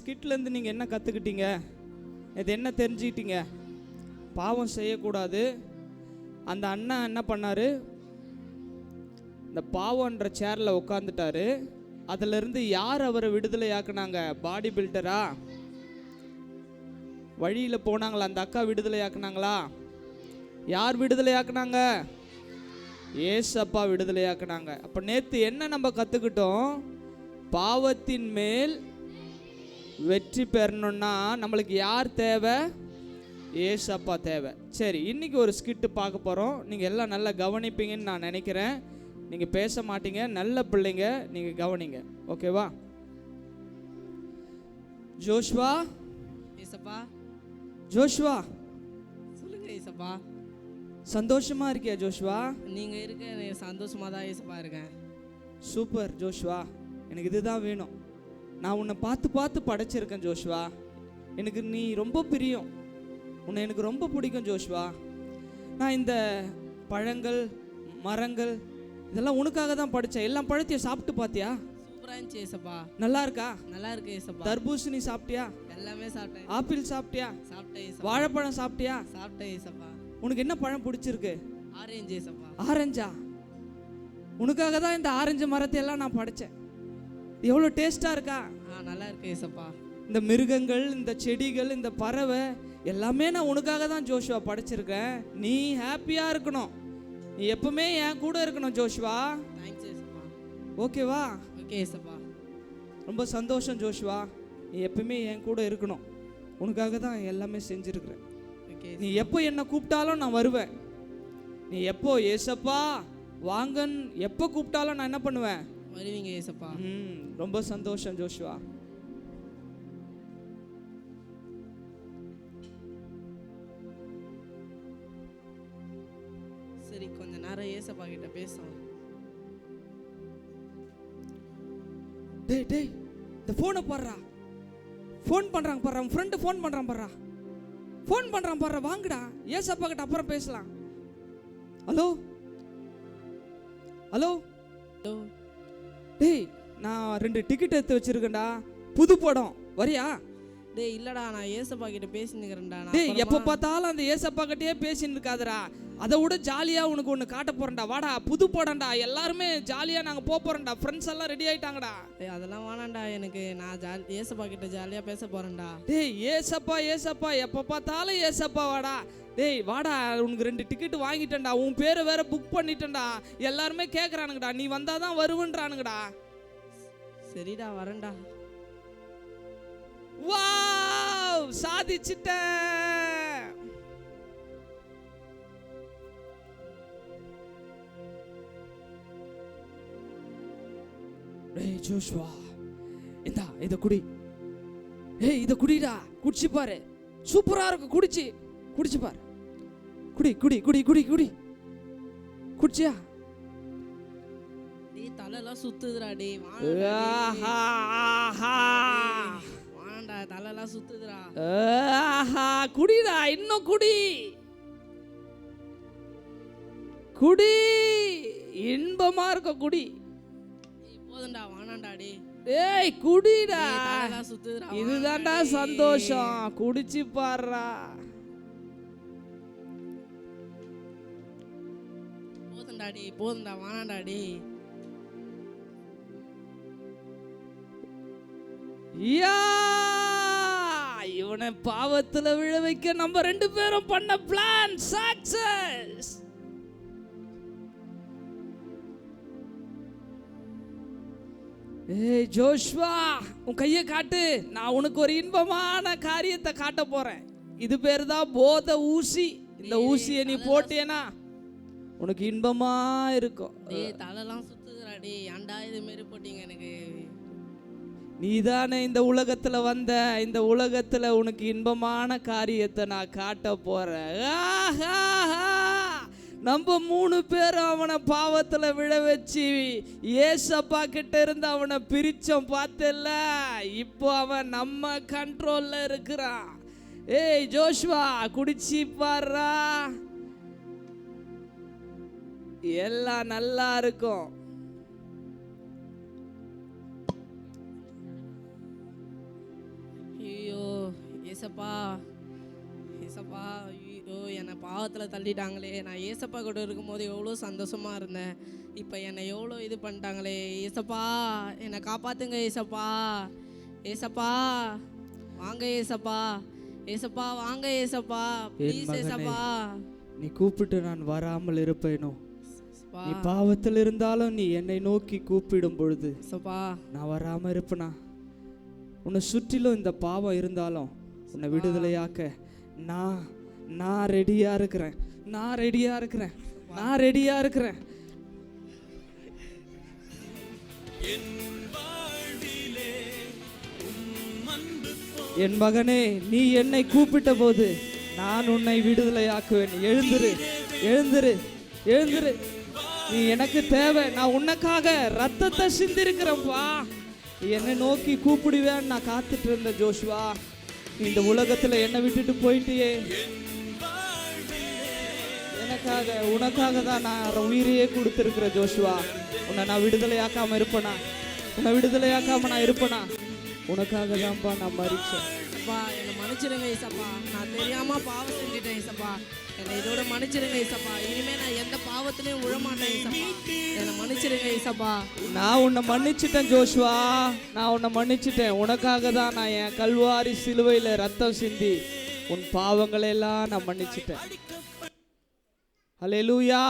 ஸ்கிட்லேருந்து நீங்கள் என்ன கற்றுக்கிட்டீங்க? இது என்ன தெரிஞ்சுக்கிட்டீங்க? பாவம் செய்யக்கூடாது. அந்த அண்ணா என்ன பண்ணார்? இந்த பாவம்ன்ற சேரில் உட்காந்துட்டாரு. அதிலிருந்து யார் அவரை விடுதலை ஆக்குனாங்க? பாடி பில்டரா? வழியில் போனாங்களா அந்த அக்கா விடுதலை ஆக்குனாங்களா? யார் விடுதலை ஆக்குனாங்க? ஏசப்பா விடுதலை ஆக்குனாங்க. அப்போ நேற்று என்ன நம்ம கற்றுக்கிட்டோம்? பாவத்தின் மேல் வெற்றி பெறணும்னா நம்மளுக்கு யார் தேவை? ஏசப்பா தேவை. சரி, இன்னைக்கு ஒரு ஸ்கிட்டு பார்க்க போகிறோம். நீங்கள் எல்லாம் நல்லா கவனிப்பீங்கன்னு நான் நினைக்கிறேன். நீங்கள் பேச மாட்டீங்க, நல்ல பிள்ளைங்க, நீங்கள் கவனிங்க, ஓகேவா? ஜோஷ்வா, ஏசப்பா. ஜோஷ்வா சொல்லுங்க ஏசப்பா. சந்தோஷமா இருக்கியா ஜோஷ்வா? நீங்க இருக்க சந்தோஷமா தான் ஏசப்பா இருக்கேன். சூப்பர் ஜோஷ்வா, எனக்கு இதுதான் வேணும். நான் உன்னை பார்த்து பார்த்து படைச்சிருக்கேன் ஜோஷ்வா. எனக்கு நீ ரொம்ப பிரியம், உன்னை எனக்கு ரொம்ப பிடிக்கும் ஜோஷ்வா. நான் இந்த பழங்கள் மரங்கள் இதெல்லாம் உனக்காக தான் படித்தேன். எல்லாம் பழத்தையும் சாப்பிட்டு பார்த்தியா? சூப்பரா இருந்துச்சு ஏசப்பா. நல்லா இருக்கா? நல்லா இருக்கு ஏசப்பா. தர்பூசணி சாப்பிட்டியா? எல்லாமே சாப்பிட்டேன். ஆப்பிள் சாப்பிட்டியா? சாப்பிட்டேன் ஏசப்பா. வாழைப்பழம் சாப்பிட்டியா? சாப்பிட்டேன் ஏசப்பா. உனக்கு என்ன பழம் பிடிச்சிருக்கு? ஆரஞ்சு ஏசப்பா. ஆரஞ்சா? உனக்காக தான் இந்த ஆரஞ்சு மரத்தை எல்லாம் நான் படைச்சேன். எவ்வளோ டேஸ்டாக இருக்கா? நல்லா இருக்கு ஏசப்பா. இந்த மிருகங்கள், இந்த செடிகள், இந்த பறவை எல்லாமே நான் உனக்காக தான் ஜோஷ்வா படைச்சிருக்கேன். நீ ஹாப்பியாக இருக்கணும், நீ எப்பவுமே என் கூட இருக்கணும் ஜோஷ்வா. தேங்க்ஸ் ஏசப்பா. ஓகேவா? ஓகே ஏசப்பா. ரொம்ப சந்தோஷம் ஜோஷ்வா. நீ எப்பவுமே என் கூட இருக்கணும், உனக்காக தான் எல்லாமே செஞ்சுருக்கிறேன். நீ எப்போ என்னை கூப்பிட்டாலும் நான் வருவேன். நீ எப்போ ஏசப்பா வாங்கன்னு எப்போ கூப்பிட்டாலும் நான் என்ன பண்ணுவேன்? வருவீங்க ஏசப்பா. ரொம்ப சந்தோஷம் ஜோஷ்வா. சரி, கொஞ்ச நேரம் ஏசப்பா கிட்ட பேசலாம். டேய் டேய், இந்த ஃபோனை பாடுறா. ஃபோன் பண்ணுறாங்க பாடுறா, உன் ஃப்ரெண்டு ஃபோன் பண்ணுறான் பாடுறா. ஃபோன் பண்ணுறான் பாடுறா, வாங்கடா ஏசப்பா கிட்ட அப்புறம் பேசலாம். Hello hello hello. டேய், நான் 2 டிக்கெட் எடுத்து வச்சிருக்கேன்டா, புது படம், வரியா? டேய் இல்லடா, நான் ஏசப்பா கிட்ட பேசினுக்கிறேன்டா. டேய், எப்போ பார்த்தாலும் அந்த ஏசப்பா கிட்டே பேசின்னு இருக்காதடா. அதை விட ஜாலியாக உனக்கு ஒன்று காட்ட போகிறேன்டா, வாடா. புது படம்டா, எல்லாருமே ஜாலியாக நாங்கள் போகிறோம்டா. ஃப்ரெண்ட்ஸ் எல்லாம் ரெடி ஆகிட்டாங்கடா. டேய் அதெல்லாம் வேணாம்டா, எனக்கு நான் ஏசப்பா கிட்ட ஜாலியாக பேச போகிறேன்டா. டேய் ஏசப்பா ஏசப்பா, எப்போ பார்த்தாலும் ஏசப்பா வாடா. டேய் வாடா, உனக்கு 2 டிக்கெட் வாங்கிட்டேன்டா, உன் பேரை வேற புக் பண்ணிட்டேன்டா. எல்லாருமே கேட்குறானுங்கடா, நீ வந்தால் தான் வருவன்றானுங்கடா. சரிடா, வரேன்டா. வாவ், சாதிச்சிட்டேன். டேய் ஜோஷ்வா, இந்தா இத குடி. ஏய் இத குடிடா, குடிச்சு பாரு, சூப்பரா இருக்கும். குடிச்சு பாரு. குடி குடி குடி குடி குடி. குடிச்சியா? டேய் தலைலாம் சுத்துதுடா. டேய் வாண்டா, தலைலாம் சுத்துதுடா. குடிடா, இன்னும் குடி குடி, இன்பமா இருக்க குடி. போதும்டா, வாணாண்டா. டேய் குடிடா, தலைலாம் சுத்துதுடா. இதுதான்டா சந்தோஷம். குடிச்சு பாருடா. போதும்டா டேய், போதும்டா, வாணாண்டா. டேய் யா, இவனை பாவத்துல விழ வைக்க நம்ம 2 பேரும் பண்ண பிளான் சக்சஸ். ஏய் ஜோஷ்வா, உன் கையை காட்டு. நான் உனக்கு ஒரு இன்பமான காரியத்தை காட்ட போறேன். இது பேர் தான் போத ஊசி. இந்த ஊசியை நீ போட்டியனா உனக்கு இன்பமா இருக்கும். டேய் தலைலாம் சுத்துதுடா. டேய் ஏன்டா இது மாதிரி போட்டீங்க? எனக்கு நீதானே இந்த உலகத்துல வந்த, இந்த உலகத்துல உனக்கு இன்பமான காரியத்தை நான் காட்ட போறேன். நம்ம 3 பேரும் அவனை பாவத்துல விழ வச்சு ஏசப்பா கிட்ட இருந்து அவனை பிரிச்சோம், பார்த்தல. இப்போ அவன் நம்ம கண்ட்ரோல்ல இருக்கிறான். ஏய் ஜோஷ்வா, குடிச்சு பாருடா, எல்லாம் நல்லா இருக்கும். ஏசப்பா ஏசப்பா, ஐயோ என்னை பாவத்தில் தள்ளிட்டாங்களே. நான் ஏசப்பா கூட இருக்கும்போது எவ்வளோ சந்தோஷமாக இருந்தேன். இப்போ என்னை எவ்வளோ இது பண்ணிட்டாங்களே. ஏசப்பா என்னை காப்பாற்றுங்க ஏசப்பா. ஏசப்பா வாங்க ஏசப்பா. ஏசப்பா வாங்க ஏசப்பா, ப்ளீஸ் மகனே, ஏசப்பா. நீ கூப்பிட்டு நான் வராமல் இருப்பேனோ? ஏசப்பா, நீ பாவத்தில் இருந்தாலும் நீ என்னை நோக்கி கூப்பிடும் பொழுது ஏசப்பா, நான் வராம இருப்பேனா? உன்னை சுற்றிலும் இந்த பாவம் இருந்தாலும் உன்னை விடுதலையாக்க நான் ரெடியா இருக்கிறேன். நான் ரெடியா இருக்கிறேன். நான் ரெடியா இருக்கிறேன். என் மகனே, நீ என்னை கூப்பிட்ட போது நான் உன்னை விடுதலையாக்குவேன். எழுந்திரு, எழுந்திரு, எழுந்திரு. நீ எனக்கு தேவை. நான் உனக்காக ரத்தத்தை சிந்திருக்கிறேன்ப்பா. என்னை நோக்கி கூப்பிடுவேன் நான் காத்துட்டு இருந்த ஜோஷுவா. நீ இந்த உலகத்துல என்னை விட்டுட்டு போயிட்டியே. எனக்காக உனக்காக தான் நான் உயிரையே கொடுத்துருக்கிற ஜோஷுவா. உன்னை நான் விடுதலையாக்காம இருப்பேனா? உன்னை விடுதலையாக்காம நான் இருப்பேனா? உனக்காக தான்ப்பா நான் மரிச்சேன். அப்பா என்னை மன்னிச்சிடுங்க ஏசப்பா. நான் தெரியாம பாவம் செஞ்சுட்டேன் ஏசப்பா. என்னை இதோட மன்னிச்சிடுங்க ஏசப்பா. இனிமே நான் எந்த பாவத்திலையும் விழமாட்டேன் ஏசப்பா. என்னை மன்னிச்சிடுங்க ஏசப்பா. நான் உன்னை மன்னிச்சிட்டேன் ஜோஷுவா. நான் உன்னை மன்னிச்சிட்டேன். உனக்காக தான் நான் என் கல்வாரி சிலுவையில் ரத்தம் சிந்தி உன் பாவங்களை எல்லாம் நான் மன்னிச்சிட்டேன். ஹல்லேலூயா.